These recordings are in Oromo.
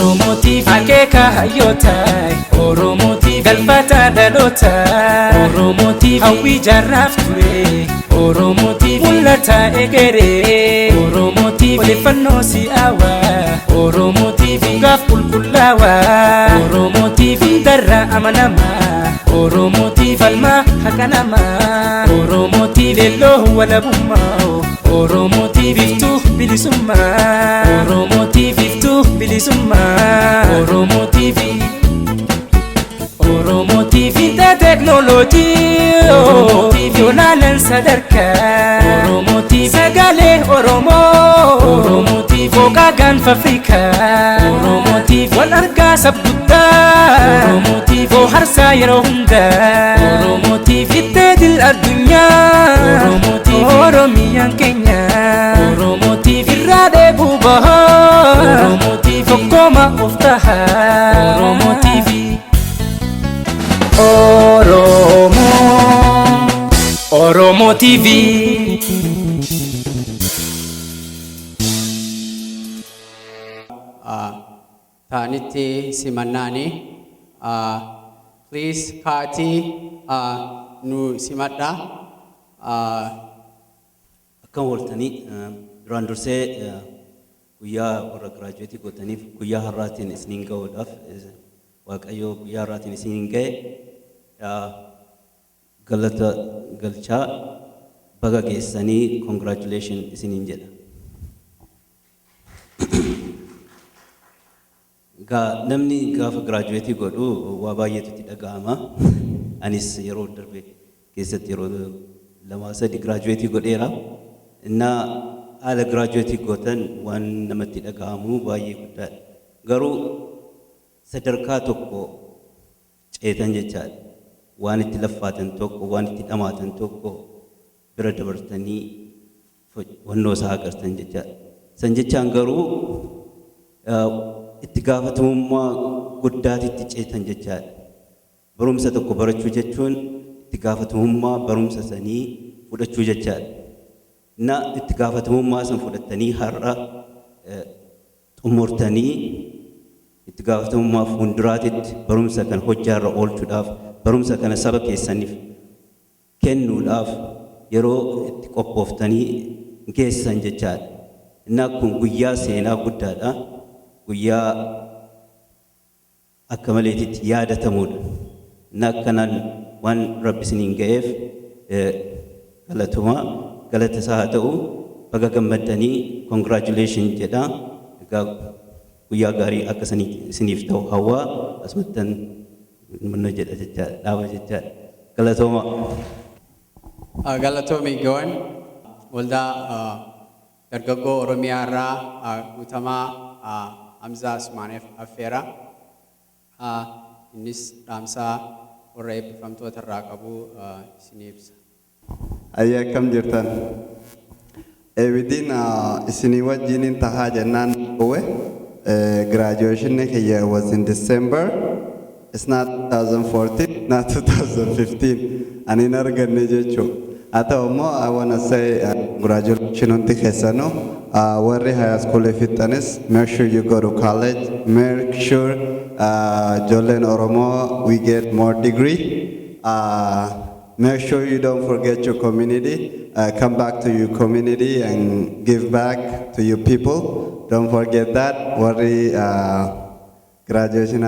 Oromotiif akeeka hayyootaa Oromotiif galfata dhalootaa Oromotiif hawwii jaarraaf ture Oromotiif mul'ata egeree Oromotiif odeeffannoo si'aawaa Oromotiif gaaf qulqullaawaa Oromotiif hundarra amanamaa Oromotiif falmaa haqa namaa Oromotiif leelloo walabummaa Oromotiif iftuu bilisummaa Oromotiif iftuu bilisummaa Oromotiif teknooloojii Oromotiif yoonaalan sadarkaa Oromotiif sagalee Oromoo Oromotiif hooqaa gaanfa Afrikaa Oromotiif wal argaa sabguddaa Oromotiif harsaa yeroo hundaa Oromotiif ittee dil addunyaa Oromotiif Oromiyaan keenya Oromotiif irraa deebuu bahaa Oromotiif tokkooma of tahaa Oromotiif Oromo TV Taanitti simannani please kaati nu simadha akkam waltanii duraan dursee guyyaa warra giraajuweetii gootaniif guyyaa har'aatiin isiniin ga'uudhaaf waaqayyo guyyaa har'aatiin isiniin ga'e galata galchaa baga geessanii congratulation isiniin jedha. Namni gaafa giraajuweetii godhu waa baay'eetu itti dhaga'ama. Anis yeroo darbe keessatti yeroo lama sadi giraajuweetii godheera. Innaa haala giraajuweetii gootan waan namatti dhaga'amu baay'ee guddaadha. Garuu sadarkaa tokko ceetan jechaadha. Waan itti laffaatan tokko, waan itti dhamaatan tokko bira dabartanii wannoo isaa agartan jechaadha. San jechaan garuu itti gaafatamummaa guddaatitti ceetan jechaadha. Barumsa tokko barachuu jechuun itti gaafatamummaa barumsa sanii fudhachuu jechaadha. Na itti gaafatamummaa san fudhattanii har'a xumurtanii itti gaafatamummaa fuulduraatitti barumsa kan hojjaarra oolchuudhaaf barumsa kana saba keessaniif kennuudhaaf yeroo itti qophooftanii geessan jechaadha. Innaa kun guyyaa seenaa guddaadha. Guyyaa akka maleetitti yaadatamudha. Innaa akkanaan waan Rabbi isiniin ga'eef galatumaa galata isaa haa ta'u baga gammaddanii congratulation jedha. Egaa guyyaa gaarii akka isiniif ta'u hawwaa asumattan manna jedha jechaadha dhaaba jechaadha. Galatooma. Galatoomi goon waldaa dargaggoo Oromiyaa irraa guutamaa Hamzaa Usmaaneef affeera. Innis dhaamsaa warra eebbifamtoota irraa qabu isinii ibsa. Ayyaa akkam jirtan? Eebidiin isinii wajjiniin tahaa jennaan bu'e. Graduation was in December. It's not 2014, not 2015. And in Argane jechu. Ataumo, I want to say congratulations on the Kesano. Where high school fitness. Make sure you go to college. Make sure Jolen Oromo we get more degree. Make sure you don't forget your community. Come back to your community and give back to your people. Don't forget that. Worry graduation,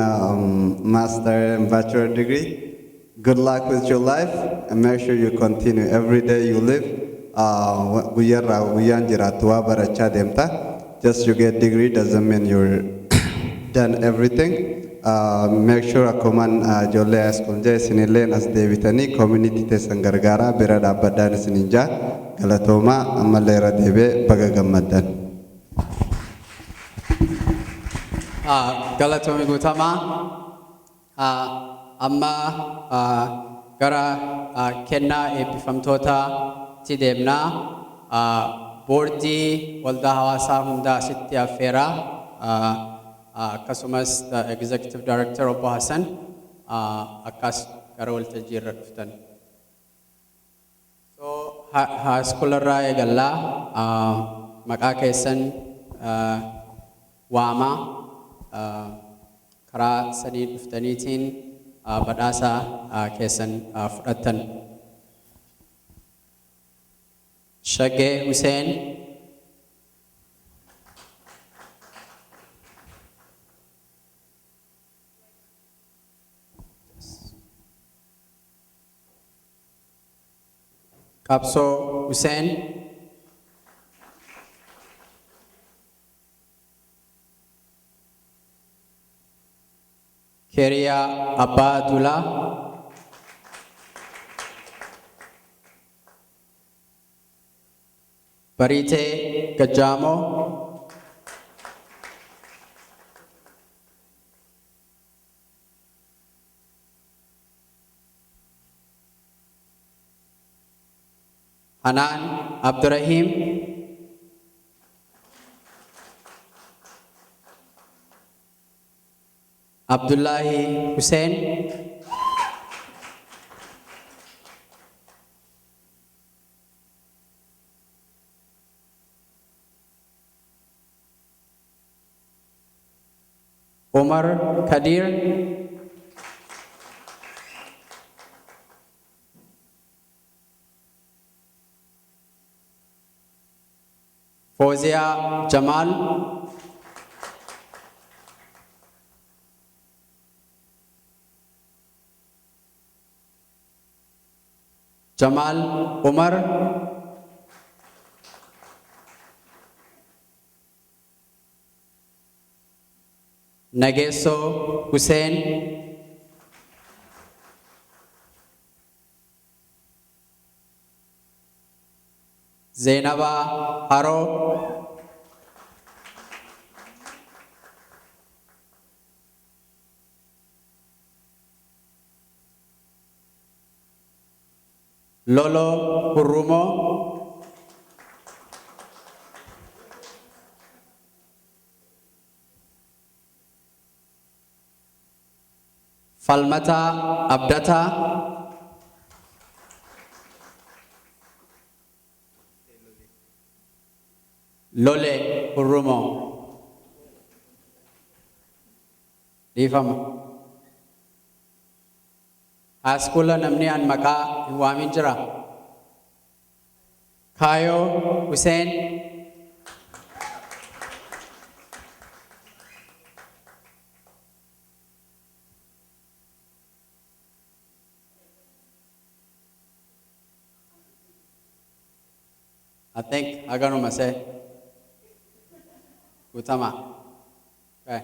master and bachelor degree. Good luck with your life and make sure you continue every day you live. Just you get degree doesn't mean you're done everything. Make sure a command jolle as kunja sinillen as devitani community te sangargara berada badan sininja galatoma amalera debe bagagamadan. Galatomi gutama amma gara kenna eebbifamtoota ti deemna boordii waldaa hawaasaa hundaa sitti affeera akkasumas the executive director Obbo Hassan akkas gara waltajjii irra dhuftan. So high school irraa eegallaa maqaa keessan waama karaa sadii dhuftaniitiin badhaasa keessan fudhattan. Shaggee Hussein, Kapso Hussein, Keria Abadullah, Barite Gajamo, Hanan Abdurrahim, Abdullahi Hussein, Omar Kadir, Fozia Jamal, Jamal Umar, Nageso Hussein, Zainaba Haro, Lolo Hurumo, Falmata Abdata, Lole Hurumo. Difama. Askula namni an maka wamin jira. Kayo Hussein, I think agano mase utama. Okay.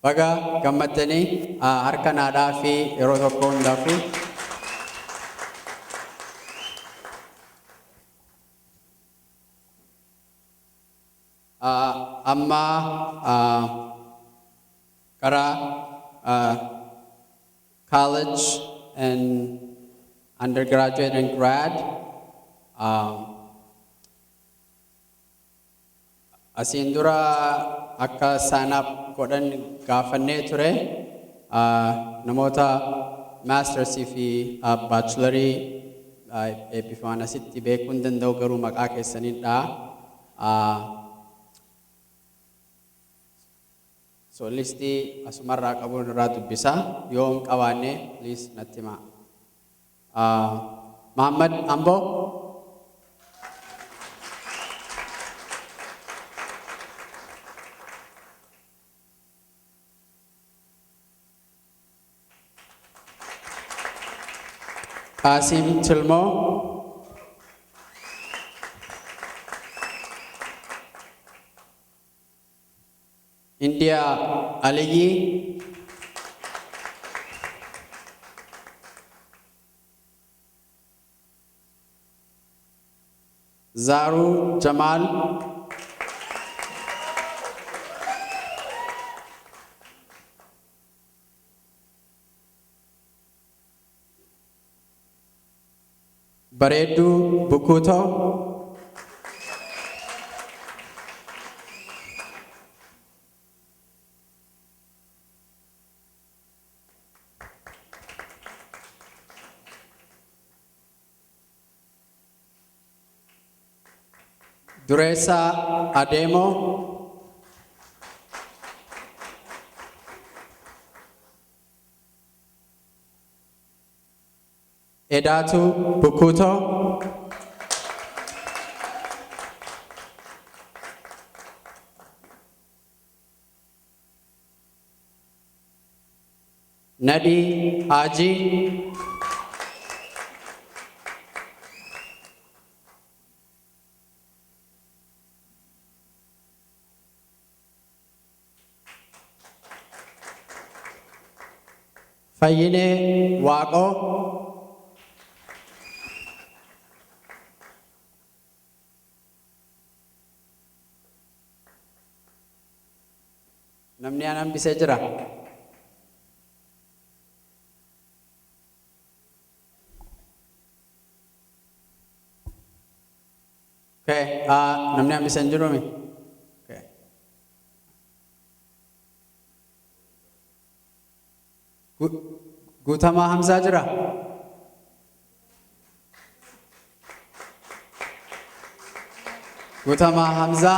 Baga gammadanii harka naadhaa fi yeroo tokko hundaafuu amma karaa college and undergraduate and grad asiin dura akka sign up godhan gaafannee ture namoota mastersii fi bachelorii eebbifaman asitti beekuu hin danda'u garuu maqaa keessanidha. So listii asumarraa qabuun irraa dubbisa yoo hin qabaanne please natti himaa. Muhammad Ambo, Qasim Tilmo, India Aliyi, Zaru Jamal, Baredu Bukuto, Duresa Ademo, Edatu Bukuto, Nadi Haji, Fayine Wako, namni aanan bisa jira. Okay, namni aan bisa jiru mi. Okay. Gutama Hamza jira. Gutama Hamza.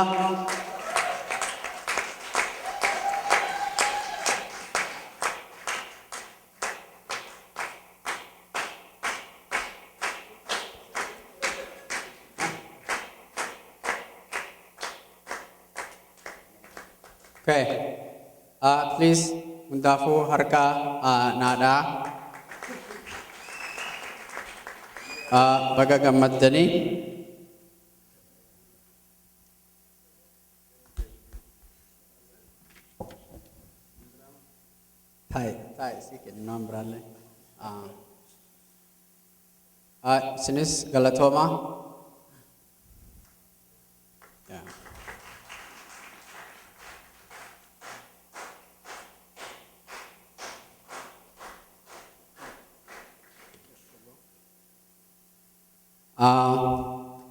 Okay, please, Mundafu Harka Nada, Baga Gammadani. Thai, sikit nom berale. Sinis Galatoma. Yeah.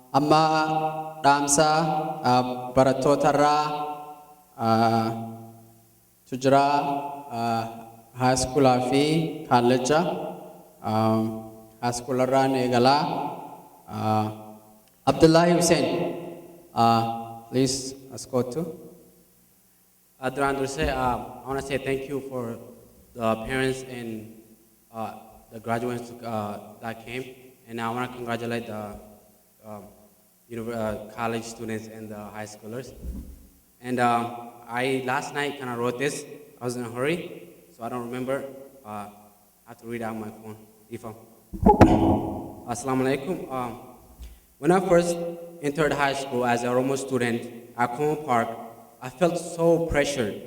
Amma Damsa Baratotara Tujra High School Afi College High School Ran Egala Abdullah Hussein, please escort to. I want to say thank you for the parents and the graduates that came. And I want to congratulate the college students and the high schoolers. And I last night kind of wrote this. I was in a hurry, so I don't remember. I have to read out my phone. Assalamu alaikum. When I first entered high school as a Oromo student at Como Park, I felt so pressured.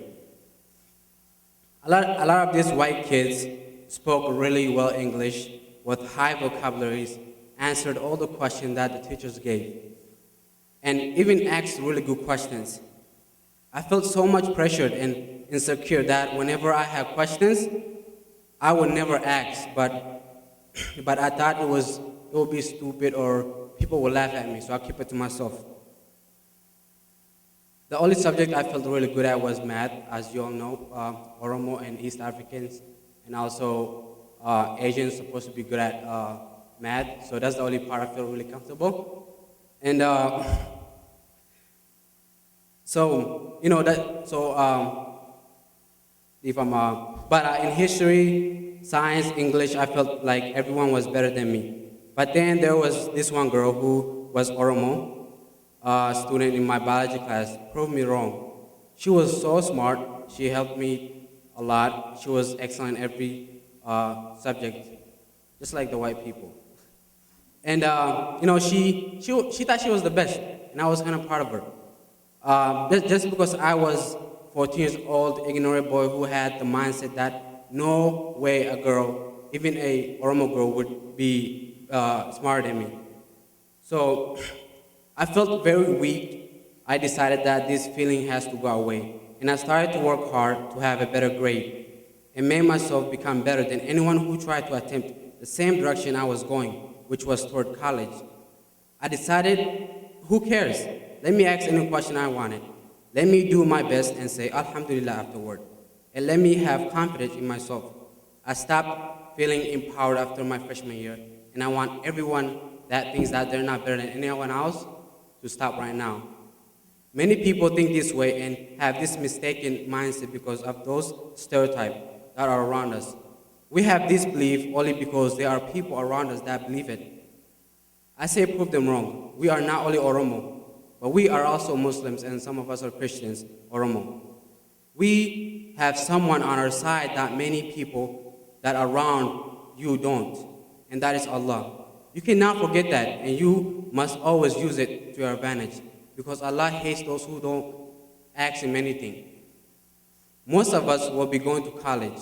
A lot of these white kids spoke really well English with high vocabularies, answered all the questions that the teachers gave, and even asked really good questions. I felt so much pressured and insecure that whenever I had questions, I would never ask, but I thought it would be stupid or people would laugh at me, so I keep it to myself. The only subject I felt really good at was math, as you all know, Oromo and East Africans, and also Asians supposed to be good at math, so that's the only part I feel really comfortable. And but in history, science, English, I felt like everyone was better than me. But then there was this one girl who was Oromo, student in my biology class, proved me wrong. She was so smart. She helped me a lot. She was excellent in every subject, just like the white people. And she thought she was the best, and I was kind of proud of her. Just because I was 14 years old, ignorant boy who had the mindset that no way a girl, even a Oromo girl, would be smarter than me. So I felt very weak. I decided that this feeling has to go away, and I started to work hard to have a better grade and made myself become better than anyone who tried to attempt the same direction I was going, which was toward college. I decided, who cares? Let me ask any question I wanted. Let me do my best and say Alhamdulillah afterward. And let me have confidence in myself. I stopped feeling empowered after my freshman year, and I want everyone that thinks that they're not better than anyone else to stop right now. Many people think this way and have this mistaken mindset because of those stereotypes that are around us. We have this belief only because there are people around us that believe it. I say prove them wrong. We are not only Oromo, but we are also Muslims and some of us are Christians, Oromo. We have someone on our side that many people that are around you don't, and that is Allah. You cannot forget that, and you must always use it to your advantage, because Allah hates those who don't ask Him anything. Most of us will be going to college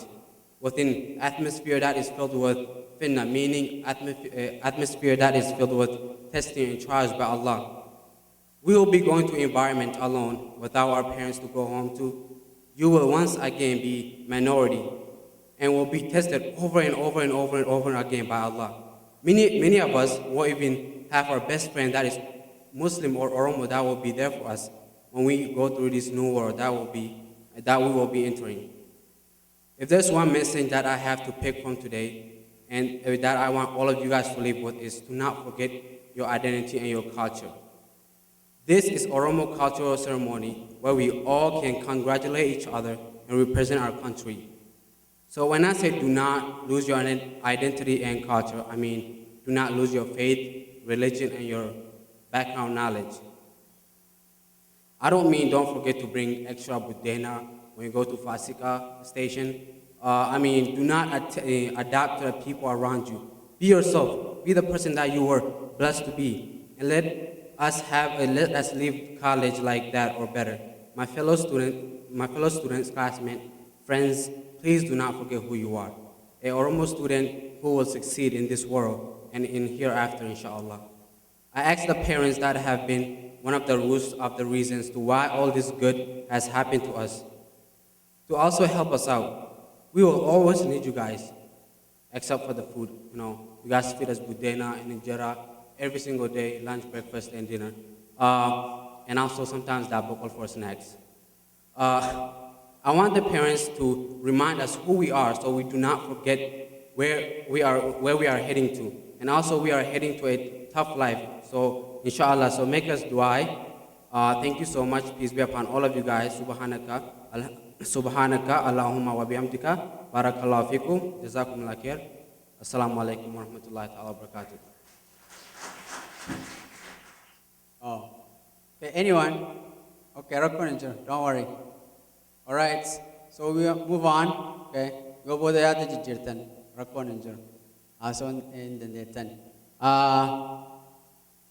within atmosphere that is filled with fitna, meaning atmosphere that is filled with testing and trials by Allah. We will be going to environment alone without our parents to go home to. You will once again be minority and will be tested over and over and over and over again by Allah. Many of us will even have our best friend that is Muslim or Oromo that will be there for us when we go through this new world that we will be entering. If there's one message that I have to pick from today and that I want all of you guys to live with is to not forget your identity and your culture. This is Oromo cultural ceremony where we all can congratulate each other and represent our country. So when I say do not lose your identity and culture, I mean do not lose your faith, religion, and your background knowledge. I don't mean don't forget to bring extra budena when you go to Fasika station. I mean do not adapt to the people around you. Be yourself. Be the person that you were blessed to be, and let us leave college like that or better. My fellow students, classmates, friends, please do not forget who you are. A Oromo student who will succeed in this world and in hereafter, inshallah. I ask the parents that have been one of the roots of the reasons to why all this good has happened to us, to also help us out. We will always need you guys, except for the food. You guys feed us budena and injera every single day, lunch, breakfast, and dinner. And also sometimes that bokol for snacks. I want the parents to remind us who we are so we do not forget where we are heading to. And also we are heading to a tough life. So inshallah, so make us dua. Thank you so much. Peace be upon all of you guys. Subhanaka Allahumma wa bihamdika. Barakallahu fikum. Jazakumullah khair. Assalamu alaikum wa rahmatullahi wa barakatuh. Oh. Okay, anyone? Okay, Rakunanjar, don't worry. All right, so we move on. Okay, go both the other Jirtan, Rakunanjar. Ason in the Netan.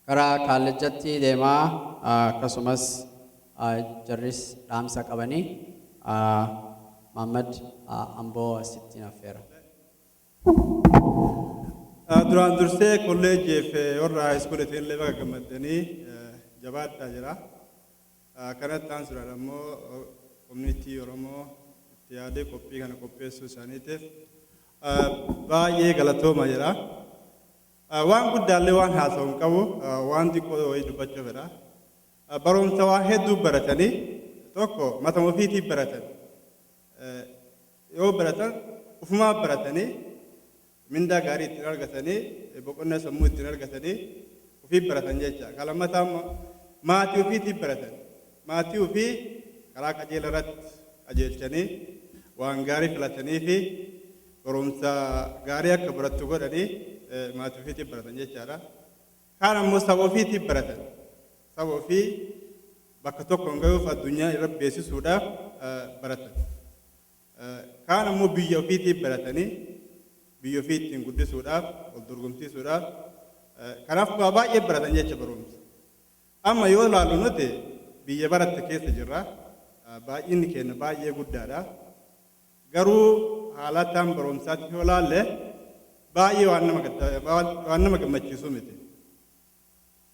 Kara Kalajati Dema, Kasumas, Jaris Ramsa Kabani, Muhammad Ambo Sitina Fera. Duraan dursee kolleejii fi warra iskoolatiin illee bakka gammaddanii jabaadhaa jira. Kanatti aansuudhaan ammoo koominitii Oromoo itti yaadee qophii kana qopheessuu isaaniitiif baay'ee galatooma jira. Waan guddaallee waan haasa'u hin qabu, waan xiqqoo wayii dubbachuu fedha. Barumsa waan hedduu baratanii tokko matama ofiitiif baratan. Yoo baratan ufumaa baratanii mindaa gaarii ittiin argatanii boqonnaa sammuu ittiin argatanii ofii baratan jecha. Kalammataa maatii ofiitiif baratan. Maatii ofii karaa qajeela irratti qajeelchanii waan gaarii filatanii fi barumsa gaarii akka barattu godhanii maatii ofiitiif baratan jechaadha. Kaan ammoo saba ofiitiif baratan. Saba ofii bakka tokko hin ga'uuf addunyaa irra beeksisuudhaaf baratan. Kaan ammoo biyya ofiitiif baratanii biyya ofii ittiin guddisuudhaaf, wal dorgomsiisuudhaaf, kanaaf baay'ee baratan jecha barumsa. Amma yoo ilaallu nuti biyya baratte keessa jirra, baay'inni keenya baay'ee guddaadha. Garuu haalataan barumsaatti yoo ilaalle baay'ee waan nama gammachiisu miti.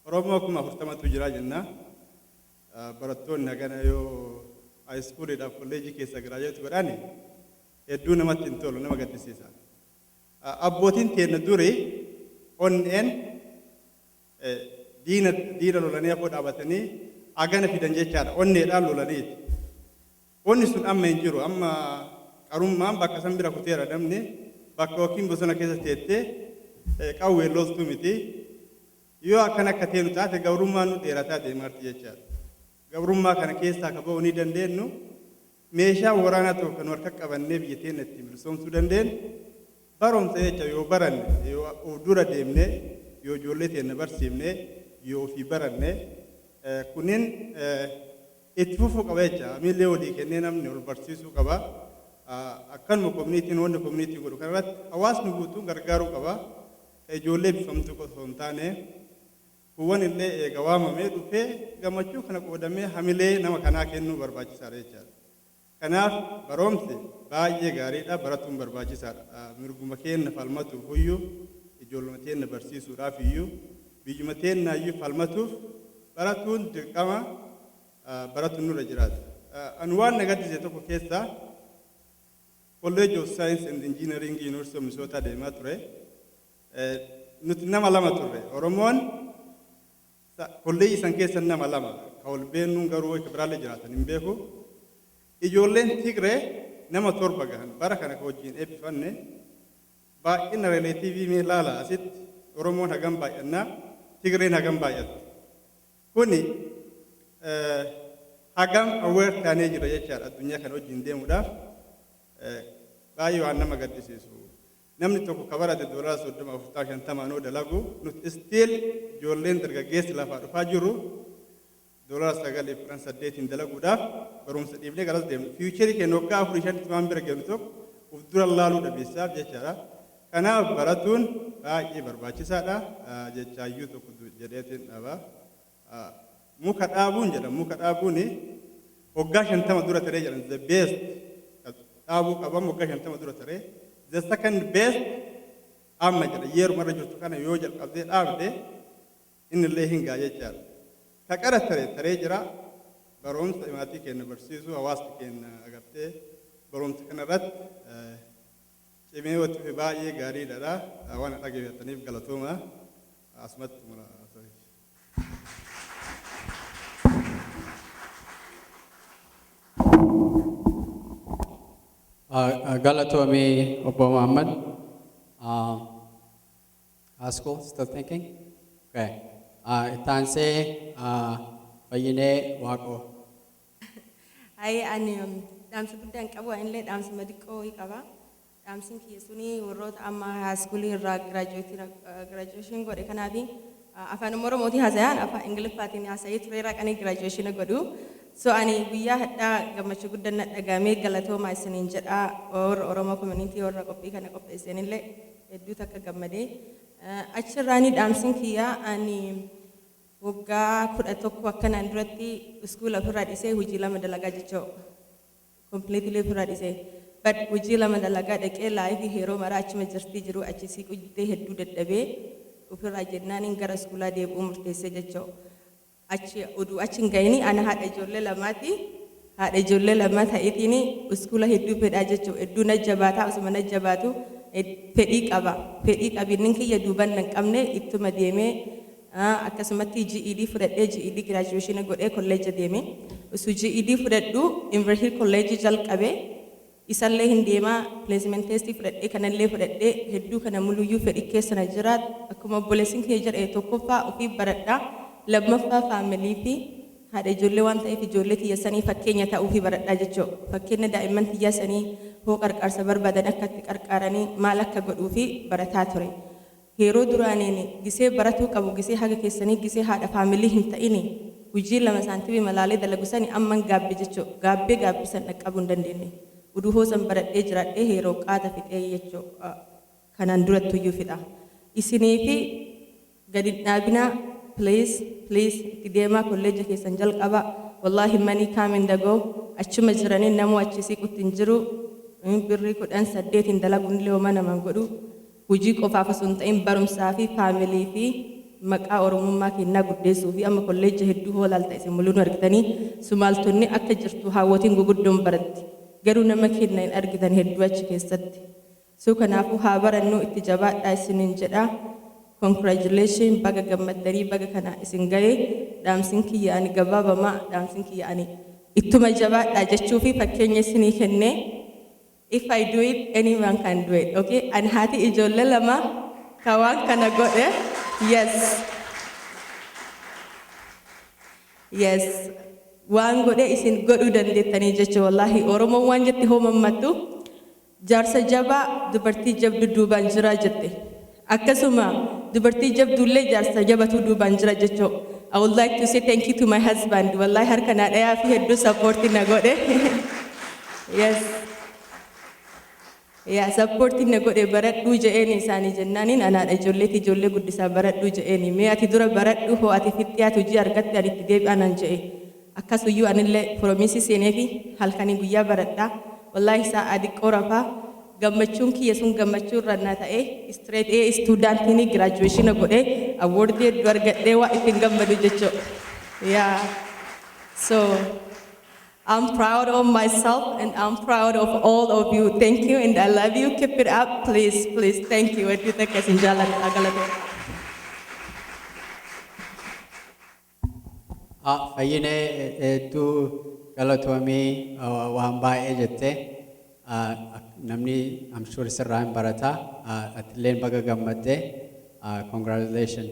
Oromoo 40,000tu jira jenna. Barattoonni hagana yoo haayiskuuliidhaaf kolleejii keessa giraajuweeti godhani hedduu namatti hin tolu, nama gaddisiisa. Abbootiin keenya durii onneen diina lolanii afoo dhaabatanii hagana fidan jechaadha. Onneedhaan lolaniiti. Onni sun amma hin jiru. Amma qarummaan bakka san bira kuteera namni bakka yookiin bosona keessa teettee qawween loltuu miti. Yoo akkana akka teenu taate gabrummaan nu dheerataa deemarti jechaadha. Gabrummaa kana keessaa akka ba'uu ni dandeenyu meeshaa waraanaa tokko kan harka qabannee biyya teenya ittiin bilisoomsuu dandeenyu barumsa jecha yoo baranne yoo dura deemne yoo ijoollee teenya barsiifne yoo ofii baranne kunin itti fufuu qaba jecha miillee walii kennee namni ol barsiisuu qaba akkanuma koominiitiin wanni koominiitiin godhu kanarratti hawaasni guutuun gargaaruu qaba ijoollee bifamtuu osoo hin taane kuwwan illee eega waamamee dhufee gammachuu kana qoodamee hamilee nama kanaa kennuu barbaachisaadha jechaadha. Kanaaf barumsi baay'ee gaariidha baratuun barbaachisaadha. Mirguma keenya falmatuuf iyyuu ijoolluma keenya barsiisuudhaaf iyyuu biyyuma keenya iyyuu falmatuuf baratuun dirqama baratuun nurra jiraata. Ani waan na gaddisiise tokko keessaa College of Science and Engineering University of Minnesota deemaa ture. Nuti nama lama turre. Oromoon kolleejii san keessa nama lama ka ol beennuun garuu biraallee jiraatan hin beeku. Ijoolleen Tigree nama 7 gahan bara kana ka wajjin eebbifanne baay'ina reeleetiivii mee laala asitti Oromoon hagam baay'annaa Tigreen hagam baay'atti. Kuni hagam awweer taanee jira jechaadha addunyaa kana wajjin deemuudhaaf baay'ee waan nama gaddisiisu. Namni tokko ka barate $30-40 noo dalagu nuti still ijoolleen dargaggeessi lafaa dhufaa jiru $9.8 dalaguudhaaf barumsa dhiibnee garas deemnu. Fiicharii keenya waggaa 4-5 waan bira geenu tokko uf dura laaluu dhabeessaaf jechaadha. Kanaaf baratuun baay'ee barbaachisaadha jechaayyuu tokko jedheetiin dhaba. Muka dhaabuun jedhama. Muka dhaabuun waggaa 50 dura taree jedhama. The best dhaabuu qabamu waggaa 50 dura taree. The second best amma jedha yeroo marra jirtu kana yoo jalqabdee dhaabde inni illee hin gaa jechaadha. Ka qara taree jira barumsa maatii keenya barsiisuu hawaasni keenya agartee barumsa kanarratti cimee watti baay'ee gaariidha. Waan dhageeffataniif galatooma asumatti mura. Galatomi Obbo Muhammad. School, still thinking? Okay. Itanse Fayine Wako. Ai ani damsi guddan qabu anillee damsi madiqoo qaba. Damsin kiyesuni warroota amma high school irraa graduation godhe kanaafi afaan Oromootii haasa'an afaan Ingiliffaatiin haasa'ee tureera qanii graduation godhu. So ani guyyaa hadhaa gammachuu guddan dhagaamee galatooma isiniin jedha Oromoo community warra qophii kana qopheessanillee hedduu takka gammadee achirraani dhaamsin kiyyaa ani waggaa 11 akkanaan duratti iskuula ofirraa dhisee hojii lama dalagaa jechuu completely ofirraa dhisee but hojii lama dalagaa dhaqee laayifii yeroo maraa achuma jirtii jiru achi siiquu jiddee hedduu dadhabee ofirraa jennaaniin gara iskuulaa deebi'uu murteessee jechuu. Achin gayni ana haadha ijoollee lamaati. Haadha ijoollee lamaa ta'eetiin iskuula hedduu fedhaa jechuudha. Hedduu najjabaataa osuma najjabaatu fedhii qaba. Fedhii qabinni kiyya duuban hin qabne ittuma deemee akkasumatti GED fudhadhee GED graduation godhee kolleejja deemee osoo GED fudhadhu University College jalqabee isallee hin deemaa placement test fudhadhee kanallee fudhadhee hedduu kana muluyyuu fedhii keessa na jiraat akkuma obboleessin kee jedhee tokkoffaa ofii baradhaa. Lammaffaa faamilii fi haadha ijoollee waan ta'eef ijoollee tiyyasanii fakkeenya ta'uu fi baradhaa jechuudha. Fakkeenya daa'imman tiyyasanii hoo qarqaarsa barbaadan akka itti qarqaaranii maal akka godhuu fi barataa ture. Yeroo duraaniin gisee baratuu qabu gisee haga keessanii gisee haadha faamilii hin ta'ini hojii lama saantibii malaalee dalagu sani amman gaabbe jechuudha. Gaabbii san dhaqqabuu hin dandeenye. Uduu hoosan baradhee jiraadhee yeroo qaata fixee jechuudha. Kanaan duratti iyyuu fixa. Isinii fi gadi dhaabinaa please deemaa kolleejja keessan jalqaba wallahi manii kaamin dagoo achuma jiranii namoo achi siiqutti hin jiru birrii 18 dalaguun illee homaa naman godhu hojii qofaaf osoo hin ta'in barumsaa fi faamilii fi maqaa oromummaa kennaa guddeessuu fi amma kolleejja hedduu hoolaal ta'e mul'uun argitanii sumaaltonni akka jirtu haawwatiin guguddoon baratti garuu nama kenna hin argitan hedduu achi keessatti soo kanaafuu haa barannuu itti jabaadhaa isiniin jedhaa. Congratulations baga gammaddanii baga kana isin ga'ee dhaamsin kiyya ani gabaabamaa dhaamsin kiyya ani ittuma jabaadhaa jechuu fi fakkeenya isinii kennee if I do it anyone can do it okay ani haati ijoollee lama ka waan kana godhe yes waan godhe isin godhuu dandeettanii jechuudha wallahi Oromoon waan jetti hoo mammattu jaarsa jabaa dubartii jabdu duubaan jira jette. Akkasuma dubartii jabdullee jaarsa jabatu duubaan jira jechuu. I would like to say thank you to my husband. Wallahi harka na dhayaa fi hedduu supportii na godhe. Yes. Yaa supportii na godhe baradhuu je'een isaanii jennaaniin anaadha ijoollee guddisaa baradhuu je'een. Mee ati dura baradhuu hoo ati fixxiyaatu hojii argatte ani itti deebi'anan je'e. Akkasuyyuu anillee promisii seenee fi halkanii guyyaa baradhaa. Wallahi sa'a xiqqoo rafaa gammachuun kiyya sun gammachuu irra na ta'e straight A student graduation godhe awardii hedduu argadhee waa ittiin gammadu jechuudha. Yeah. So I'm proud of myself and I'm proud of all of you. Thank you and I love you. Keep it up, please, please. Thank you. Hedduu takka isin jaalladha galatoo. Fayyinee hedduu galatoomii waan baay'ee jettee namni I'm sure sirraa hin barata atilleen baga gammaddee congratulations.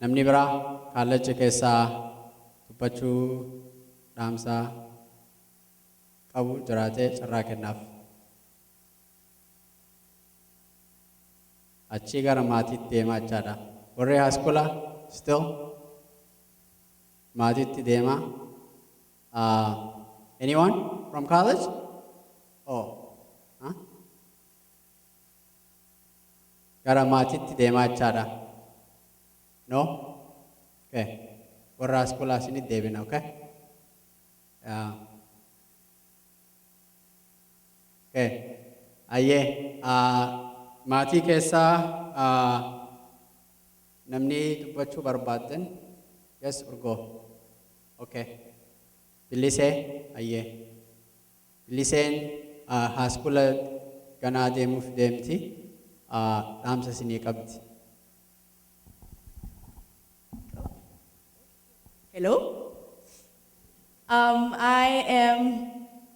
Namni biraa kaallacha keessaa dubbachuu dhaamsaa qabu jiraatee carraa kennaaf. Achii gara maatiitti deemaa jechaadha. Warri haaskoolaa still maatiitti deemaa. Anyone from college? Oh, huh? Gara maatiitti deemaa jechaadha. No? Okay. Warra haaskoolaa isinitti deebina, okay? Okay. Ayyee. Maatii keessaa namni dubbachuu barbaaddan? Yes, urgoo. Okay. Bilisee, ayyee. Biliseen haaskola ganaa deemuuf deemti. Dhaamsa isinii qabdi. Hello. I am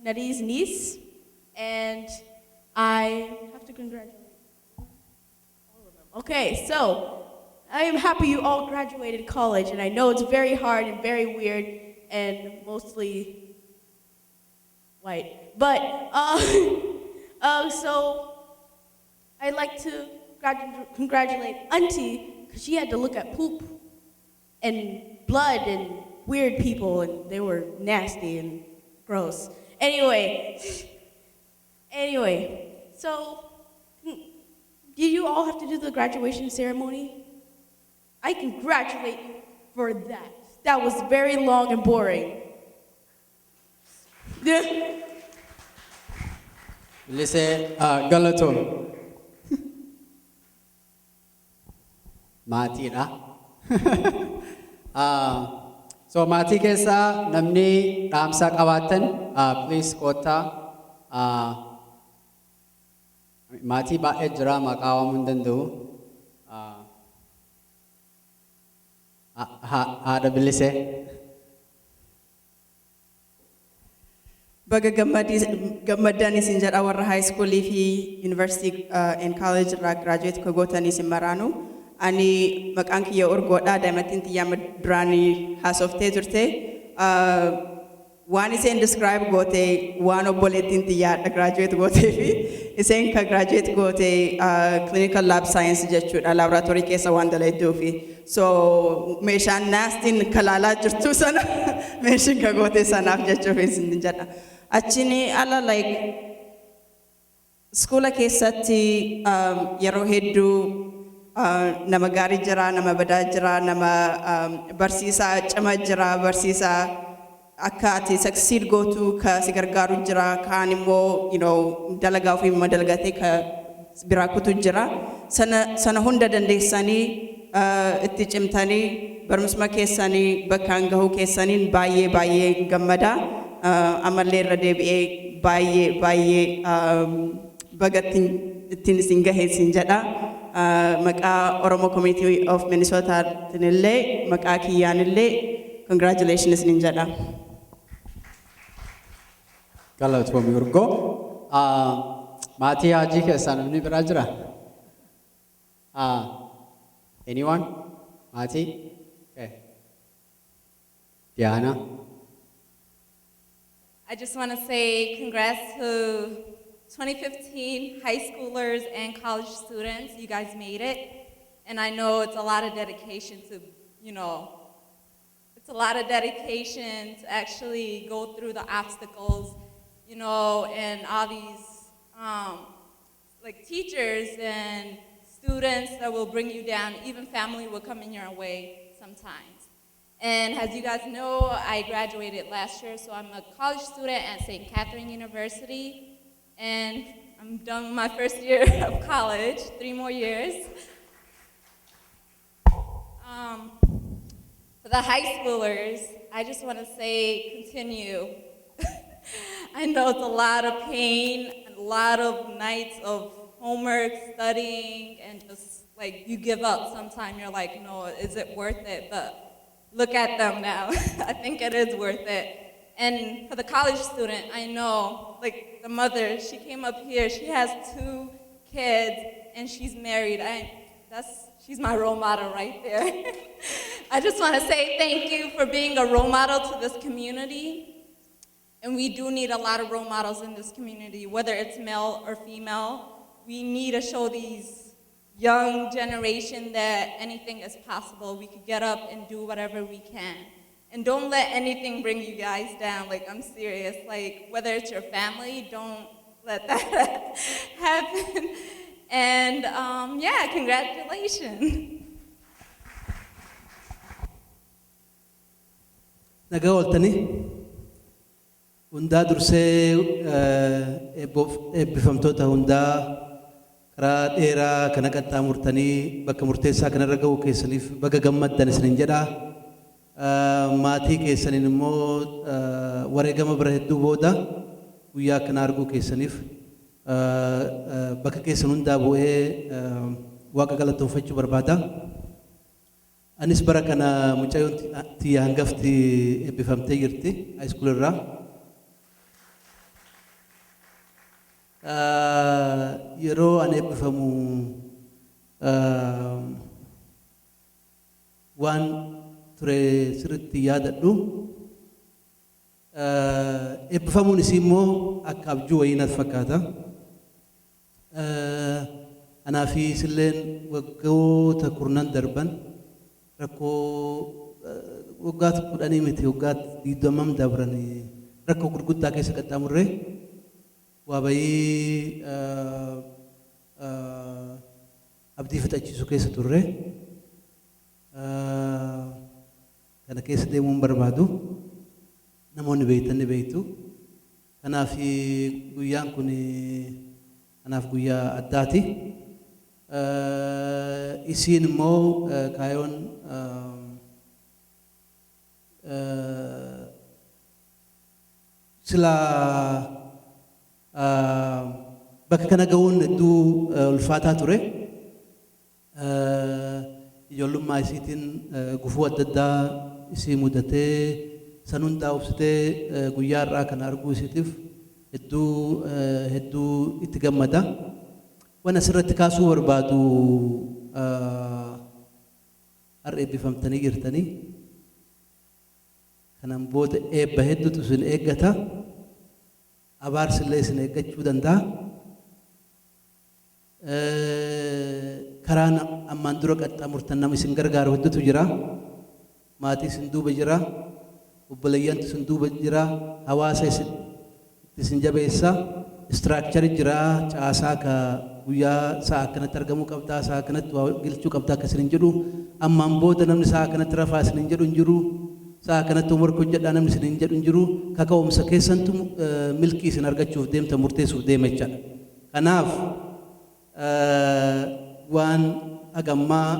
Nadi's niece, and I have to congratulate all of them. Okay, so I am happy you all graduated college, and I know it's very hard and very weird and mostly white. But so I'd like to congratulate Auntie because she had to look at poop and blood and weird people, and they were nasty and gross. Anyway, so did you all have to do the graduation ceremony? I congratulate you for that. That was very long and boring. Bilisee galatoon. Maatiidha. So maatii keessaa namni dhaamsa qabaatan please koottaa maatii baay'ee jira maqaa waamuu hin danda'u. Haadha Bilisee. Baga gammaddaan isin jedha warra high school fi university and college irraa graduate kogootan isin maraanu. Ani maqaan kiyya urgoodha daa'imattiin xiyyaama duraanii haasoftee turte. Waan isheen describe goote waan obboleettiin xiyyaadha graduate gootee fi isheen ka graduate goote clinical lab science jechuudha laboratory keessa waan dalayduu fi so meeshaan naastiin kalaalaa jirtu sana meeshaan ka goote sanaaf jechuuf isin jedha. Achini ala like skoola keessatti yeroo hedduu nama gaarii jira, nama badaa jira, nama barsiisaa cima jira, barsiisaa akka ati succeed gootu ka si gargaaru jira, kaan immoo dalagaa ofii madalgatee ka biraa kutu jira. Sana hunda dandeessanii itti cimtanii barumsa keessanii bakkaan gahuu keessaniin baay'ee gammada. Amallee irra deebi'ee baay'ee bagatti ittiin isin gahee isin jedha. Maqaa Oromo Community of Minnesota tinillee maqaa kiyyaanillee congratulations isin jedha. Galatoomii urgoo. Maatii Haajii keessaa namni biraa jira? Anyone? Maatii? Okay. Diana? I just want to say congrats to 2015 high schoolers and college students. You guys made it. And I know it's a lot of dedication to, it's a lot of dedication to actually go through the obstacles, and all these, like teachers and students that will bring you down. Even family will come in your way sometimes. And as you guys know, I graduated last year, so I'm a college student at St. Catherine University, and I'm done with my first year of college, 3 more years. For the high schoolers, I just want to say continue. I know it's a lot of pain, and a lot of nights of homework, studying, and just like you give up sometimes. You're like, no, is it worth it? But look at them now. I think it is worth it. And for the college student, I know, like the mother, she came up here, she has 2 kids, and she's married. She's my role model right there. I just want to say thank you for being a role model to this community. And we do need a lot of role models in this community, whether it's male or female. We need to show these young generation that anything is possible. We could get up and do whatever we can. And don't let anything bring you guys down. Like, I'm serious. Like, whether it's your family, don't let that happen. And yeah, congratulations. Nagaa ooltanii hundaa dursee eebbifamtoota hundaa karaa dheeraa kana qaxxaamurtanii bakka murteessaa kanarra ga'uu keessaniif baga gammaddan isiniin jedhaa. Maatii keessaniin immoo wareegama bara hedduu booda guyyaa kana arguu keessaniif bakka keessan hundaa bu'ee waaqa galatoonfachuu barbaada. Anis bara kana mucayyoon tiyya hangafti eebbifamtee jirti high school irraa. Yeroo ani eebbifamu waan ture sirriitti yaadadhu. Eebbifamuun isii immoo akka abjuu wayii natti fakkaata. Anaa fi isilleen waggoota 10 darban rakkoo waggaatti 10 miti waggaatti 20 dabran rakkoo gurguddaa keessa qaxxaamurree waa bayii abdii fixachiisu keessa turre. Kana keessa deemuun barbaadu. Namoonni beeytan ni beeytu. Kanaaf guyyaan kun kanaaf guyyaa addaati. Isiin immoo kaayoon silaa bakka kana ga'uun hedduu ulfaataa ture. Ijoollummaa isiitiin gufuu adda addaa isii mudatee san hundaa obsitee guyyaa irraa kana arguu isiitiif hedduu itti gammada. Waan asirratti kaasuu barbaadu har'a eebbifamtanii jirtanii. Kanaan booda eebba hedduutu isin eeggata. Abaarsillee isin eeggachuu danda'a. Karaan ammaan dura qaxxaamurtan nama isin gargaaru hedduutu jira. Maatii isin duuba jira. Obboleeyyantu isin duuba jira. Hawaasa isin jabeessa. Istiraakchari jira. Caasaa ka guyyaa sa'a kanatti argamuu qabdaa. Sa'a kanatti waa galchuu qabdaa akka isin jedhu. Ammaan booda namni sa'a kanatti rafaa isin jedhu hin jiru. Sa'a kanatti homework hojjedhaa namni isin jedhu hin jiru. Kaka'umsa keessantu milkii isin argachuuf deemta murteessuuf deema jechaadha. Kanaaf waan hagammaa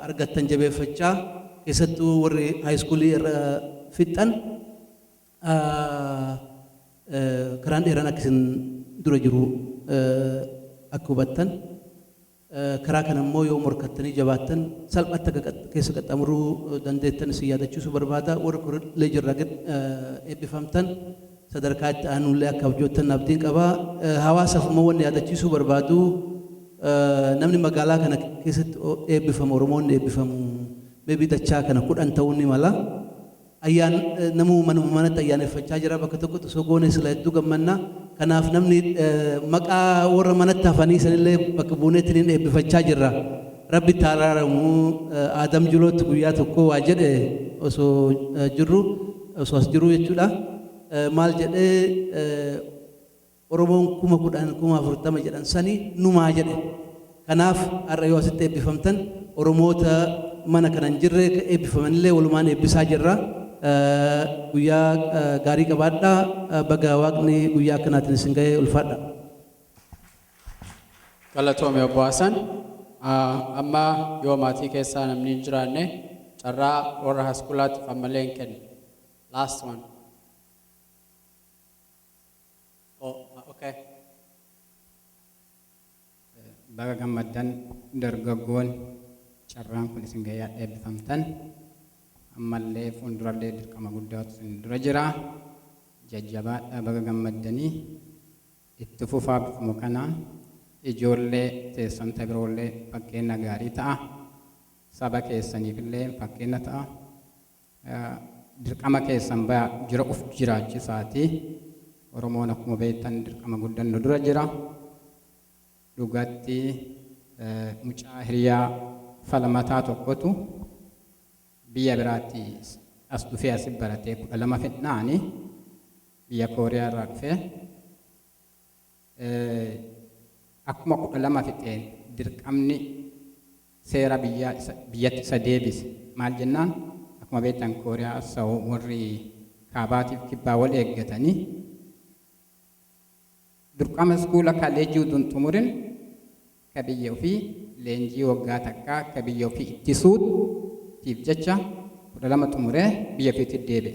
argattan jabeeffachaa keessattuu warri high school irra fixan karaan dheeraan akka isin dura jiru akka hubattan karaa kana immoo yoo morkattanii jabaattan salphatti akka keessa qaxxaamuruu dandeettan isin yaadachiisuu barbaada. Warri kurillee jirra eebbifamtan sadarkaa itti aanullee akka abjoottan abdiin qabaa. Hawaasaaf immoo wanni yaadachiisuu barbaadu namni magaalaa kana keessatti eebbifamu Oromoonni eebbifamu maybe dachaa kana 10 ta'uu ni mala. ayyaan namuu manuma manatti ayyaaneffachaa jira bakka tokkotti osoo goone sila hedduu gammanna kanaaf namni maqaa warra manatti hafanii sanillee bakka buuneetiin eebbifachaa jirra rabbi taaraaramu aadam julootti guyyaa tokko waa jedhe osoo jirru osoo as jiru jechuudha maal jedhee Oromoon 10,000 40,000 jedhan sanii numaa jedhe kanaaf har'a yoo asitti eebbifamtan Oromoota mana kanan jirre eebbifamanillee walumaan eebbisaa jirra guyyaa gaarii qabaadhaa baga waaqni guyyaa akkanaatiin isin ga'ee ulfaadha. Galatoomii obbo Hasan amma yoo maatii keessaa namni hin jiraanne carraa warra haskulaatti fammalee hin kenne. Last one. Oh, okay. Baga gammaddan dargaggoon carraan kun isin ga'ee eebbifamtan ammallee fuuldurallee dirqama guddaatu isin dura jira jajjabaadhaa baga gammaddanii itti fufaa bifuma kanaan ijoollee teessanta biroollee fakkeenya gaarii ta'a saba keessaniifillee fakkeenya ta'a dirqama keessan baya jira uf jiraachisaati Oromoon akkuma beektan dirqama guddaan nu dura jira dhugatti mucaa hiriyaa falmataa tokkotu biyya biraatti as dhufee asii baratee 12 fidnaani biyya Kooriyaa irraa dhufee akkuma 12 fixeen dirqamni seera biyyatti isa deebise maal jennaan akkuma beektan Kooriyaa sa'u warri kaabaatiif kibbaa wal eeggatanii dirqama iskuula kaleejjii utuun xumurin ka biyya ofii leenjii waggaa takkaa ka biyya ofii ittisuutiif jecha 12 xumuree biyya ofiitti deebi'e.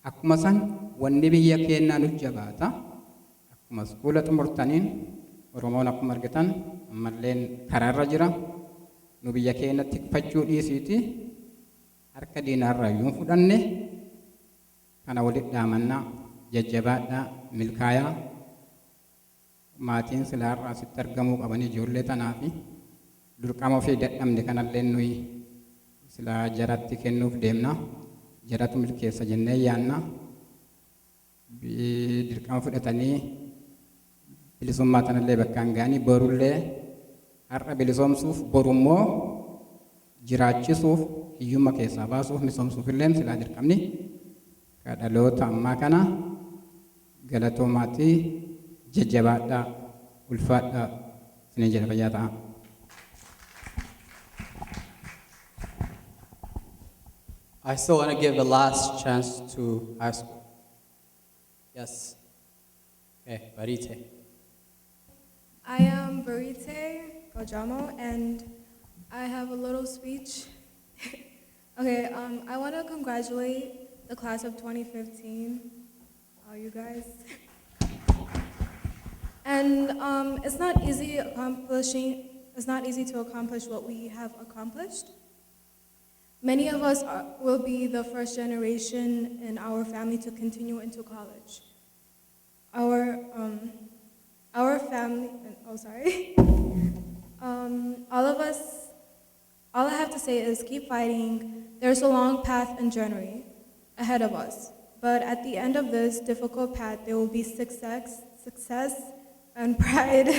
Akkuma san wanni biyya keenyaa nu jabaata akkuma iskuula xumurtaniin Oromoon akkuma argitan ammalleen karaarra jira nu biyya keenyatti tikfachuu dhiisiiti harka diinaarraa yoo fudhanne kana walitti dhaamannaa jajjabaadhaa milkaayaa maatiin silaarraa asitti argamuu qaban ijoollee tanaa fi dirqama ofii dadhabne kanallee nuyi silaa jaratti kennuuf deemna jaratu milkeessa jennee yaanna dirqama fudhatanii bilisummaa tanallee bakkaan ga'anii borullee har'a bilisoomsuuf borummoo jiraachisuuf hiyyumma keessaa baasuuf misoomsuufillee silaa dirqamni kadhaloota ammaa kana galatoomaatti jajjabaadhaa ulfaadhaa isin jala fayyaa ta'a. I still want to give the last chance to high school. Yes. Okay, Barite. I am Barite Gojamo, and I have a little speech. Okay, I want to congratulate the class of 2015, you guys. And it's not easy to accomplish what we have accomplished. Many of us will be the first generation in our family to continue into college. Our family, all of us, all I have to say is keep fighting. There's a long path and journey ahead of us. But at the end of this difficult path, there will be success and pride.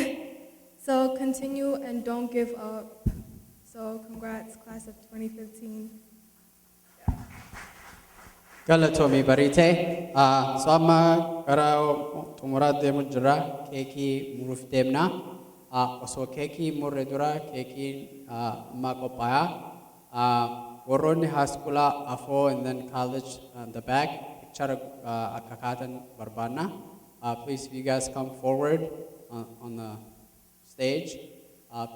So continue and don't give up. So congrats, class of 2015. Galatoomii Barite. So amma gara xumuraa deemu jira keekii muruuf deemna. Osoo keekii murre dura keekiin amma qophaa'a. Warroonni haaskulaa afoo and then college on the back picture akka kaatan barbaanna. Please, if you guys come forward on the stage,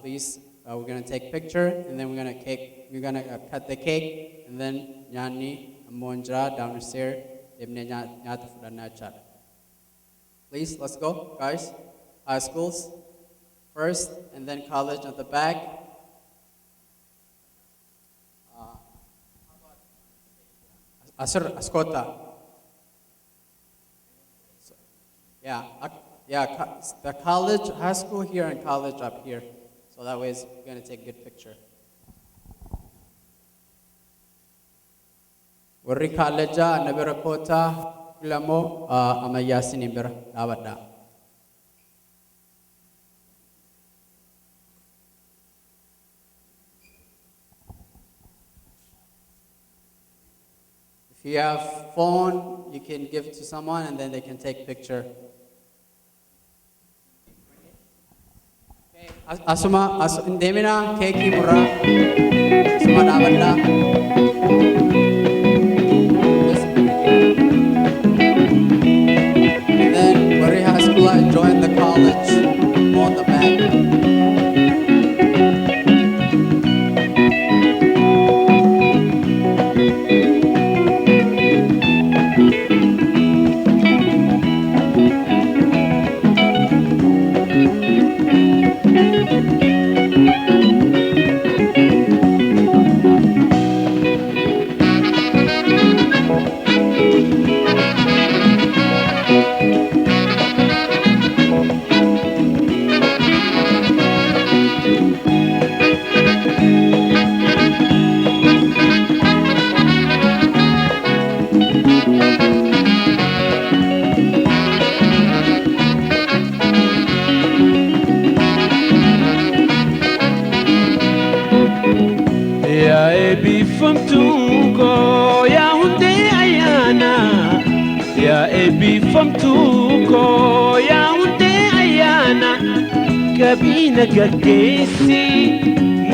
please. We're gonna take a picture, and then we're gonna cut the cake, and then Nyani Monjra down the stair. Please, let's go, guys. High schools first, and then college at the back. Ascota. Yeah, the college, high school here and college up here. So that way we're going to take a good picture. warri kaalleejaa na bira kootaa filamoo ammayyaa isiniin bira dhaabadhaa. If you have phone, you can give it to someone and then they can take picture. Asuma indemina keki murra asuma dhaabadhaa. And then Warri High School, I joined the college on the back. Kabina gaggeessi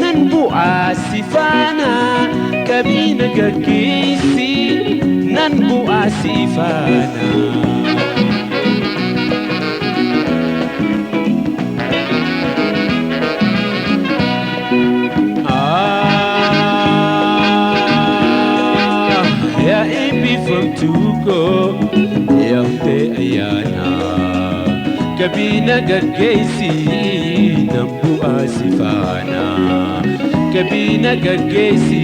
nan bu'aa sifaana kabina gaggeessi nan bu'aa sifaana. Ya ebi from Tuko ya te ayana kabina gaggeessi nan bu'aa sifaana kabina gaggeessi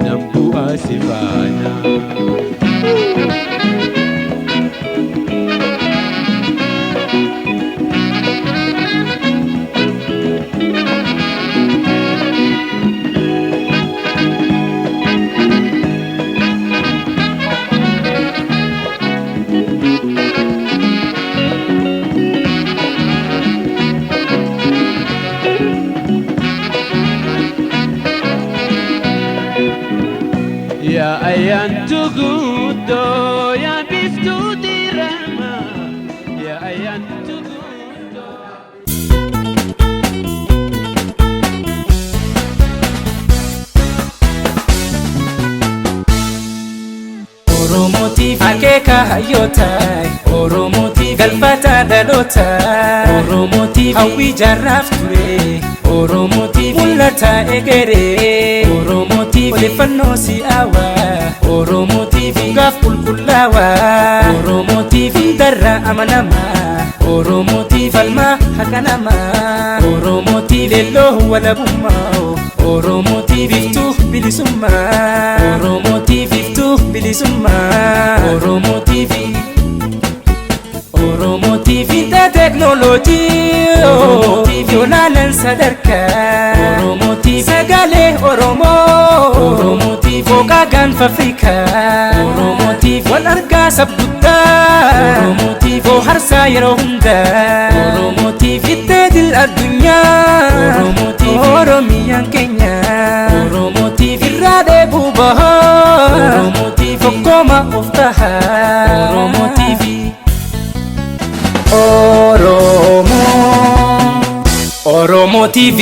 nan bu'aa sifaana. Ya ayan tugudo ya biftu dirama ya ayan tugudo. Oromo TV akeka hayotai Oromo TV galfata dhalotai Oromo TV hawwi jarraaf ture Oromo TV mul'ata egere Oromo TV odeeffannoo si'aawaa Oromo TV gaaf qulqullaawaa Oromo TV darra amanamaa Oromo TV falmaa haqa namaa Oromo TV leelloo walabummaa Oromo TV iftuu bilisummaa Oromo TV iftuu bilisummaa Oromo TV Oromo TV ta teknoolojii Oromo TV olaanan sadarkaa Oromo TV sagalee Oromoo Oromo TV fooqaa gaanfa Afrikaa Oromo TV wal argaa sabduttaa Oromo TV harsaa yeroo hundaa Oromo TV ittee addunyaa Oromo TV Oromiyaan keenya Oromo TV irraa deebuu bahaa Oromo TV tokkoma of tahaa Oromo TV Oromo TV